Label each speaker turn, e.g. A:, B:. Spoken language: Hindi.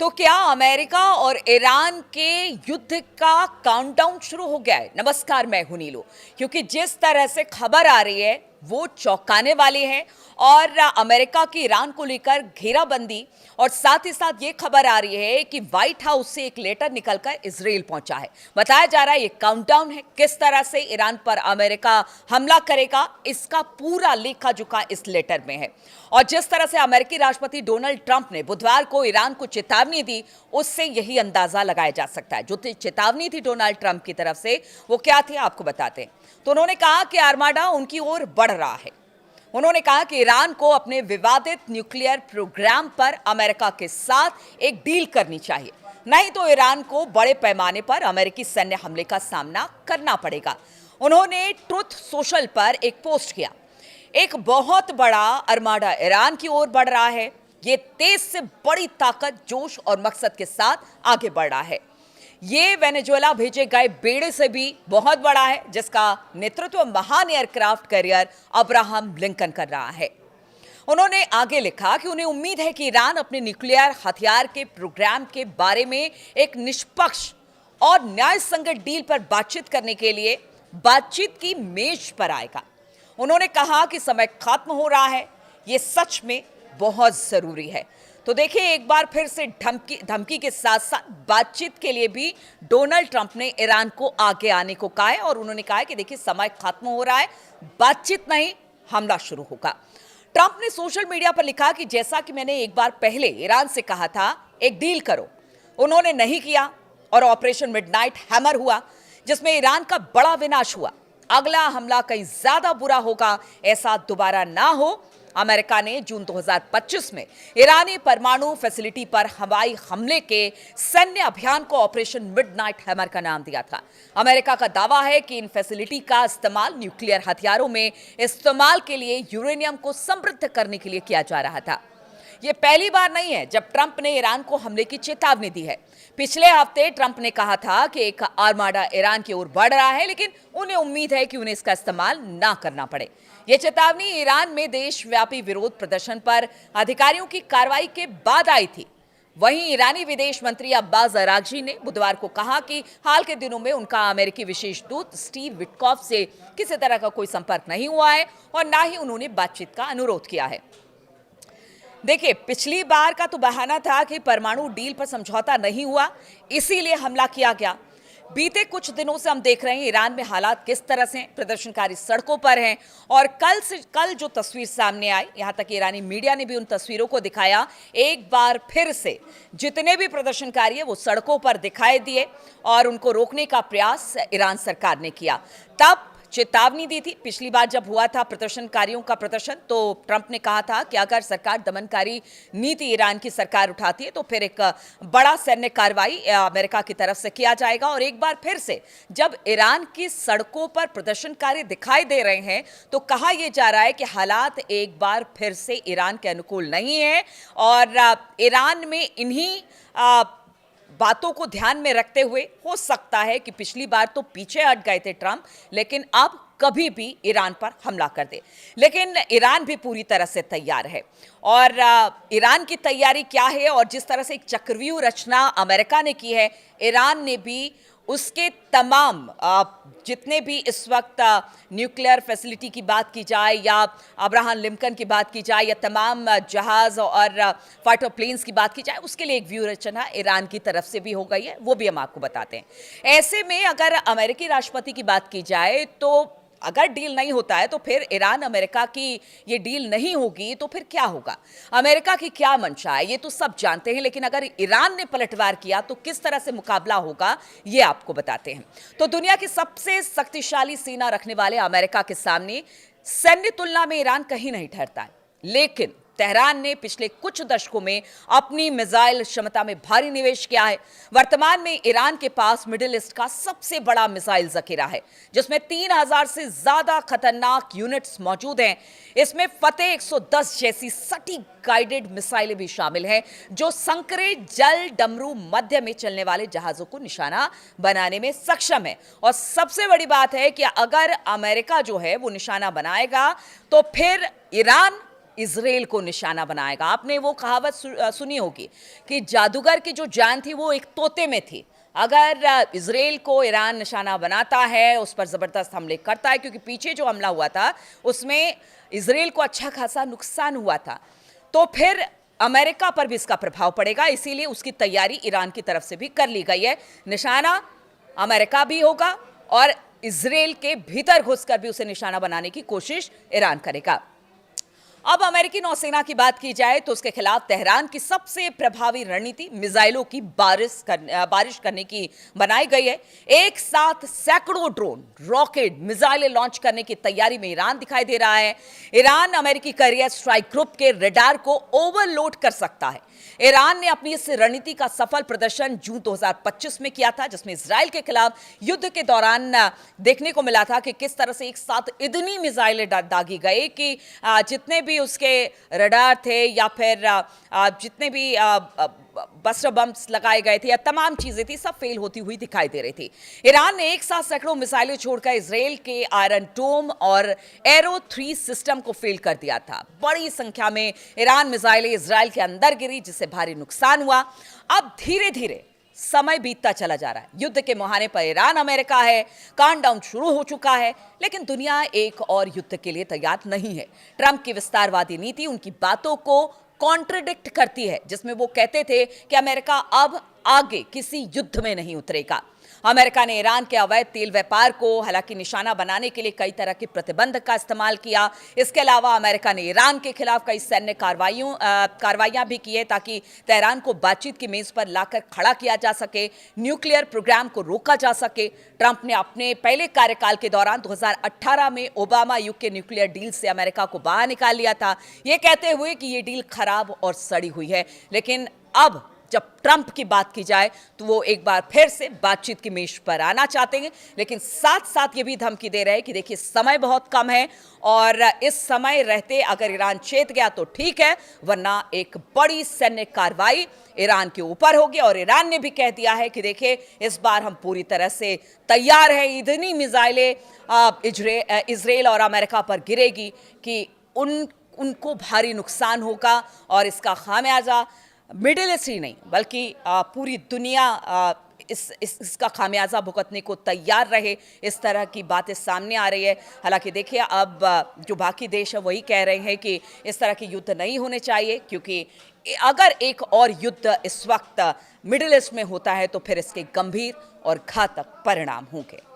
A: तो क्या अमेरिका और ईरान के युद्ध का काउंटडाउन शुरू हो गया है? नमस्कार, मैं हूं नीलू। क्योंकि जिस तरह से खबर आ रही है वो चौंकाने वाली है और अमेरिका की ईरान को लेकर घेराबंदी और साथ ही साथ ये खबर आ रही है कि व्हाइट हाउस से एक लेटर निकलकर इजराइल पहुंचा है। बताया जा रहा है ये काउंटडाउन है, किस तरह से ईरान पर अमेरिका हमला करेगा इसका पूरा लेखा जोखा इस लेटर में है। और जिस तरह से अमेरिकी राष्ट्रपति डोनाल्ड ट्रंप ने बुधवार को ईरान को चेतावनी दी, उससे यही अंदाजा लगाया जा सकता है। जो चेतावनी थी डोनाल्ड ट्रंप की तरफ से, वो क्या थी आपको बताते हैं। तो उन्होंने कहा कि आर्माडा उनकी ओर बढ़ रहा है। उन्होंने कहा कि ईरान को अपने विवादित न्यूक्लियर प्रोग्राम पर अमेरिका के साथ एक डील करनी चाहिए, नहीं तो ईरान को बड़े पैमाने पर अमेरिकी सैन्य हमले का सामना करना पड़ेगा। उन्होंने ट्रुथ सोशल पर एक पोस्ट किया, एक बहुत बड़ा आर्माडा ईरान की ओर बढ़ रहा है। ये तेज से बड़ी ताकत, जोश और मकसद के साथ आगे बढ़ रहा है। ये वेनेजुएला भेजे गए बेड़े से भी बहुत बड़ा है, जिसका नेतृत्व महान एयरक्राफ्ट कैरियर अब्राहम लिंकन कर रहा है। उन्होंने आगे लिखा कि उन्हें उम्मीद है कि ईरान अपने न्यूक्लियर हथियार के प्रोग्राम के बारे में एक निष्पक्ष और न्यायसंगत डील पर बातचीत करने के लिए बातचीत की मेज पर आएगा। उन्होंने कहा कि समय खत्म हो रहा है, ये सच में बहुत जरूरी है। तो देखिए, एक बार फिर से धमकी के साथ साथ बातचीत के लिए भी डोनाल्ड ट्रंप ने ईरान को आगे आने को कहा है और उन्होंने कहा है कि देखिए समय खत्म हो रहा है, बातचीत नहीं हमला शुरू होगा। ट्रंप ने सोशल मीडिया पर लिखा कि जैसा कि मैंने एक बार पहले ईरान से कहा था, एक डील करो। उन्होंने नहीं किया और ऑपरेशन मिडनाइट हैमर हुआ, जिसमें ईरान का बड़ा विनाश हुआ। अगला हमला कहीं ज्यादा बुरा होगा, ऐसा दोबारा ना हो। अमेरिका ने जून 2025 में ईरानी परमाणु फैसिलिटी पर हवाई हमले के सैन्य अभियान को ऑपरेशन मिडनाइट हैमर का नाम दिया था। अमेरिका का दावा है कि इन फैसिलिटी का इस्तेमाल न्यूक्लियर हथियारों में इस्तेमाल के लिए यूरेनियम को समृद्ध करने के लिए किया जा रहा था। यह पहली बार नहीं है जब ट्रंप ने ईरान को हमले की चेतावनी दी है। पिछले हफ्ते ट्रंप ने कहा था कि एक आर्माडा ईरान की ओर बढ़ रहा है, लेकिन उन्हें उम्मीद है कि उन्हें इसका इस्तेमाल ना करना पड़े। यह चेतावनी ईरान में देशव्यापी विरोध प्रदर्शन पर अधिकारियों की कार्रवाई के बाद आई थी। वहीं ईरानी विदेश मंत्री अब्बास अरागची ने बुधवार को कहा कि हाल के दिनों में उनका अमेरिकी विशेष दूत स्टीव विटकॉफ से किसी तरह का कोई संपर्क नहीं हुआ है और ना ही उन्होंने बातचीत का अनुरोध किया है। देखिए, पिछली बार का तो बहाना था कि परमाणु डील पर समझौता नहीं हुआ, इसीलिए हमला किया गया। बीते कुछ दिनों से हम देख रहे हैं ईरान में हालात किस तरह से हैं। प्रदर्शनकारी सड़कों पर हैं और कल जो तस्वीर सामने आई, यहां तक ईरानी मीडिया ने भी उन तस्वीरों को दिखाया। एक बार फिर से जितने भी प्रदर्शनकारी हैं वो सड़कों पर दिखाई दिए और उनको रोकने का प्रयास ईरान सरकार ने किया। तब चेतावनी दी थी। पिछली बार जब हुआ था प्रदर्शनकारियों का प्रदर्शन, तो ट्रंप ने कहा था कि अगर सरकार दमनकारी नीति ईरान की सरकार उठाती है तो फिर एक बड़ा सैन्य कार्रवाई अमेरिका की तरफ से किया जाएगा। और एक बार फिर से जब ईरान की सड़कों पर प्रदर्शनकारी दिखाई दे रहे हैं तो कहा यह जा रहा है कि हालात एक बार फिर से ईरान के अनुकूल नहीं है और ईरान में इन्हीं बातों को ध्यान में रखते हुए हो सकता है कि पिछली बार तो पीछे हट गए थे ट्रंप, लेकिन अब कभी भी ईरान पर हमला कर दे। लेकिन ईरान भी पूरी तरह से तैयार है और ईरान की तैयारी क्या है और जिस तरह से एक चक्रव्यूह रचना अमेरिका ने की है, ईरान ने भी उसके तमाम जितने भी इस वक्त न्यूक्लियर फैसिलिटी की बात की जाए या अब्राहम लिंकन की बात की जाए या तमाम जहाज और फाइटर प्लेन्स की बात की जाए, उसके लिए एक व्यू रचना ईरान की तरफ से भी हो गई है, वो भी हम आपको बताते हैं। ऐसे में अगर अमेरिकी राष्ट्रपति की बात की जाए तो अगर डील नहीं होता है तो फिर ईरान अमेरिका की ये डील नहीं होगी तो फिर क्या होगा, अमेरिका की क्या मंशा है, ये तो सब जानते हैं। लेकिन अगर ईरान ने पलटवार किया तो किस तरह से मुकाबला होगा, ये आपको बताते हैं। तो दुनिया की सबसे शक्तिशाली सेना रखने वाले अमेरिका के सामने सैन्य तुलना में ईरान कहीं नहीं ठहरता है, लेकिन तेहरान ने पिछले कुछ दशकों में अपनी मिसाइल क्षमता में भारी निवेश किया है। वर्तमान में ईरान के पास मिडिल ईस्ट का सबसे बड़ा मिसाइल जखीरा है, जिसमें 3000 से ज्यादा खतरनाक यूनिट्स मौजूद हैं। इसमें फतेह 110 जैसी सटीक गाइडेड मिसाइलें भी शामिल हैं, जो संकरे, जल, डमरू, मध्य में चलने वाले जहाजों को निशाना बनाने में सक्षम है। और सबसे बड़ी बात है कि अगर अमेरिका जो है वो निशाना बनाएगा तो फिर ईरान इजराइल को निशाना बनाएगा। आपने वो कहावत सुनी होगी कि जादूगर की जो जान थी वो एक तोते में थी। अगर इजराइल को ईरान निशाना बनाता है, उस पर ज़बरदस्त हमले करता है, क्योंकि पीछे जो हमला हुआ था उसमें इजराइल को अच्छा खासा नुकसान हुआ था, तो फिर अमेरिका पर भी इसका प्रभाव पड़ेगा। इसीलिए उसकी तैयारी ईरान की तरफ से भी कर ली गई है। निशाना अमेरिका भी होगा और इजराइल के भीतर घुसकर भी उसे निशाना बनाने की कोशिश ईरान करेगा। अब अमेरिकी नौसेना की बात की जाए तो उसके खिलाफ तेहरान की सबसे प्रभावी रणनीति मिसाइलों की बारिश करने की बनाई गई है। एक साथ सैकड़ों ड्रोन, रॉकेट, मिसाइलें लॉन्च करने की तैयारी में ईरान दिखाई दे रहा है। ईरान अमेरिकी कैरियर स्ट्राइक ग्रुप के रडार को ओवरलोड कर सकता है। ईरान ने अपनी इस रणनीति का सफल प्रदर्शन जून 2025 में किया था, जिसमें इजराइल के खिलाफ युद्ध के दौरान देखने को मिला था कि किस तरह से एक साथ इतनी मिसाइलें दागी गई कि जितने भी उसके रडार थे या फिर जितने भी बस्टर बम्स लगाए गए थे या तमाम चीजें थी, सब फेल होती हुई दिखाई दे रही थी। ईरान ने एक साथ सैकड़ों मिसाइलें छोड़कर इजराइल के आयरन डोम और एरो 3 सिस्टम को फेल कर दिया था। बड़ी संख्या में ईरान मिसाइलें इजराइल के अंदर गिरी, जिससे भारी नुकसान हुआ। अब धीरे धीरे समय बीतता चला जा रहा है। युद्ध के मुहाने पर ईरान अमेरिका है, काउंटडाउन शुरू हो चुका है, लेकिन दुनिया एक और युद्ध के लिए तैयार नहीं है। ट्रंप की विस्तारवादी नीति उनकी बातों को कॉन्ट्रडिक्ट करती है, जिसमें वो कहते थे कि अमेरिका अब आगे किसी युद्ध में नहीं उतरेगा। अमेरिका ने ईरान के अवैध तेल व्यापार को हालांकि निशाना बनाने के लिए कई तरह के प्रतिबंध का इस्तेमाल किया। इसके अलावा अमेरिका ने ईरान के खिलाफ कई सैन्य कार्रवाइयां भी की है, ताकि तेहरान को बातचीत की मेज पर लाकर खड़ा किया जा सके, न्यूक्लियर प्रोग्राम को रोका जा सके। ट्रंप ने अपने पहले कार्यकाल के दौरान 2018 में ओबामा युग के न्यूक्लियर डील से अमेरिका को बाहर निकाल लिया था, ये कहते हुए कि ये डील खराब और सड़ी हुई है। लेकिन अब जब ट्रंप की बात की जाए तो वो एक बार फिर से बातचीत की मेज पर आना चाहते हैं, लेकिन साथ साथ ये भी धमकी दे रहे हैं कि देखिए समय बहुत कम है और इस समय रहते अगर ईरान चेत गया तो ठीक है, वरना एक बड़ी सैन्य कार्रवाई ईरान के ऊपर होगी। और ईरान ने भी कह दिया है कि देखिए इस बार हम पूरी तरह से तैयार हैं। इतनी मिसाइलें इजराइल और अमेरिका पर गिरेगी कि उनको भारी नुकसान होगा और इसका खामियाजा मिडिल ईस्ट ही नहीं बल्कि पूरी दुनिया इसका खामियाजा भुगतने को तैयार रहे। इस तरह की बातें सामने आ रही है। हालांकि देखिए अब जो बाकी देश है वही कह रहे हैं कि इस तरह के युद्ध नहीं होने चाहिए, क्योंकि अगर एक और युद्ध इस वक्त मिडिल ईस्ट में होता है तो फिर इसके गंभीर और घातक परिणाम होंगे।